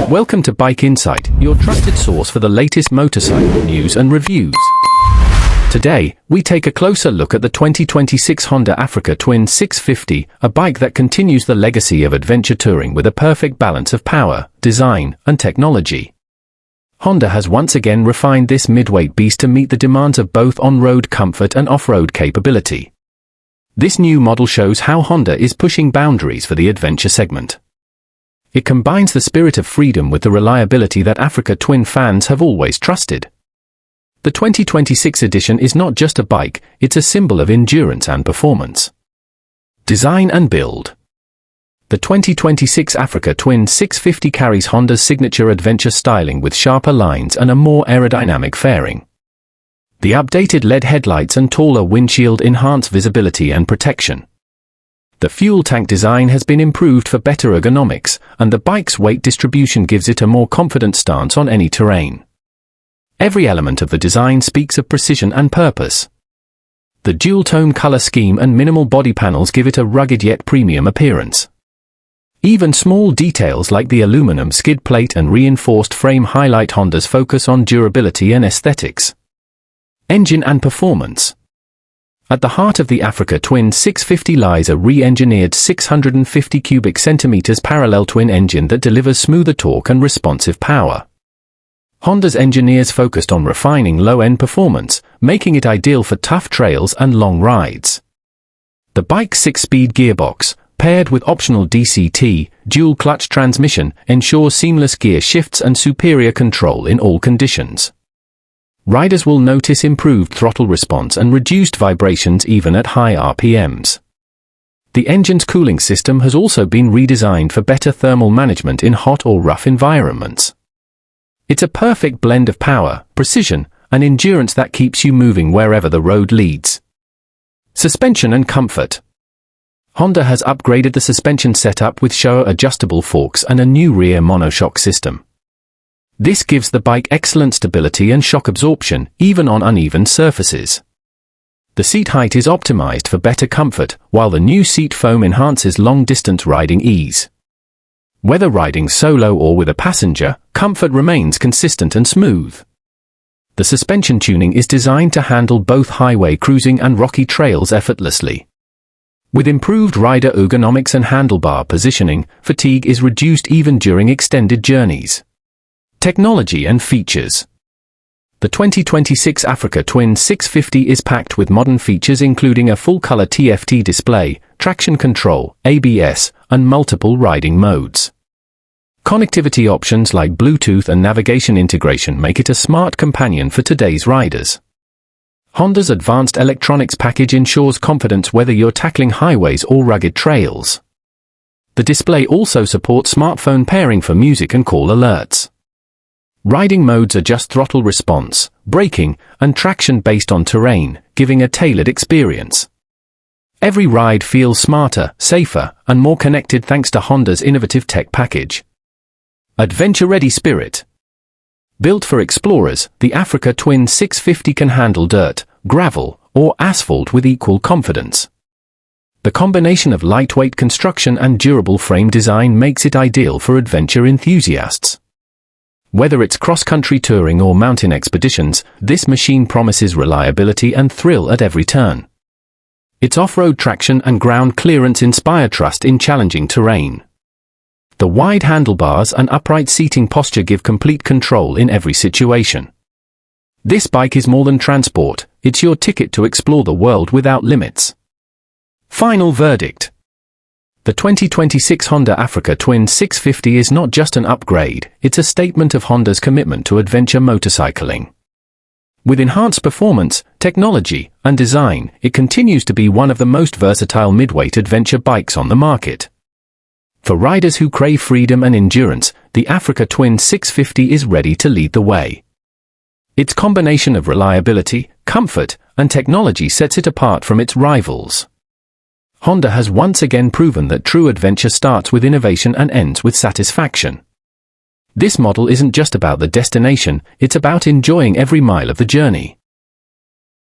Welcome to Bike Insight, your trusted source for the latest motorcycle news and reviews. Today, we take a closer look at the 2026 Honda Africa Twin 650, a bike that continues the legacy of adventure touring with a perfect balance of power, design, and technology. Honda has once again refined this midweight beast to meet the demands of both on-road comfort and off-road capability. This new model shows how Honda is pushing boundaries for the adventure segment. It combines the spirit of freedom with the reliability that Africa Twin fans have always trusted. The 2026 edition is not just a bike, it's a symbol of endurance and performance. Design and build. The 2026 Africa Twin 650 carries Honda's signature adventure styling with sharper lines and a more aerodynamic fairing. The updated LED headlights and taller windshield enhance visibility and protection. The fuel tank design has been improved for better ergonomics, and the bike's weight distribution gives it a more confident stance on any terrain. Every element of the design speaks of precision and purpose. The dual-tone color scheme and minimal body panels give it a rugged yet premium appearance. Even small details like the aluminum skid plate and reinforced frame highlight Honda's focus on durability and aesthetics. Engine and performance. At the heart of the Africa Twin 650 lies a re-engineered 650 cubic centimeters parallel twin engine that delivers smoother torque and responsive power. Honda's engineers focused on refining low-end performance, making it ideal for tough trails and long rides. The bike's 6-speed gearbox, paired with optional DCT, dual-clutch transmission, ensures seamless gear shifts and superior control in all conditions. Riders will notice improved throttle response and reduced vibrations even at high RPMs. The engine's cooling system has also been redesigned for better thermal management in hot or rough environments. It's a perfect blend of power, precision, and endurance that keeps you moving wherever the road leads. Suspension and comfort. Honda has upgraded the suspension setup with shower-adjustable forks and a new rear monoshock system. This gives the bike excellent stability and shock absorption, even on uneven surfaces. The seat height is optimized for better comfort, while the new seat foam enhances long-distance riding ease. Whether riding solo or with a passenger, comfort remains consistent and smooth. The suspension tuning is designed to handle both highway cruising and rocky trails effortlessly. With improved rider ergonomics and handlebar positioning, fatigue is reduced even during extended journeys. Technology and features. The 2026 Africa Twin 650 is packed with modern features including a full-color TFT display, traction control, ABS, and multiple riding modes. Connectivity options like Bluetooth and navigation integration make it a smart companion for today's riders. Honda's advanced electronics package ensures confidence whether you're tackling highways or rugged trails. The display also supports smartphone pairing for music and call alerts. Riding modes adjust throttle response, braking, and traction based on terrain, giving a tailored experience. Every ride feels smarter, safer, and more connected thanks to Honda's innovative tech package. Adventure-ready spirit. Built for explorers, the Africa Twin 650 can handle dirt, gravel, or asphalt with equal confidence. The combination of lightweight construction and durable frame design makes it ideal for adventure enthusiasts. Whether it's cross-country touring or mountain expeditions, this machine promises reliability and thrill at every turn. Its off-road traction and ground clearance inspire trust in challenging terrain. The wide handlebars and upright seating posture give complete control in every situation. This bike is more than transport, it's your ticket to explore the world without limits. Final verdict. The 2026 Honda Africa Twin 650 is not just an upgrade, it's a statement of Honda's commitment to adventure motorcycling. With enhanced performance, technology, and design, it continues to be one of the most versatile midweight adventure bikes on the market. For riders who crave freedom and endurance, the Africa Twin 650 is ready to lead the way. Its combination of reliability, comfort, and technology sets it apart from its rivals. Honda has once again proven that true adventure starts with innovation and ends with satisfaction. This model isn't just about the destination, it's about enjoying every mile of the journey.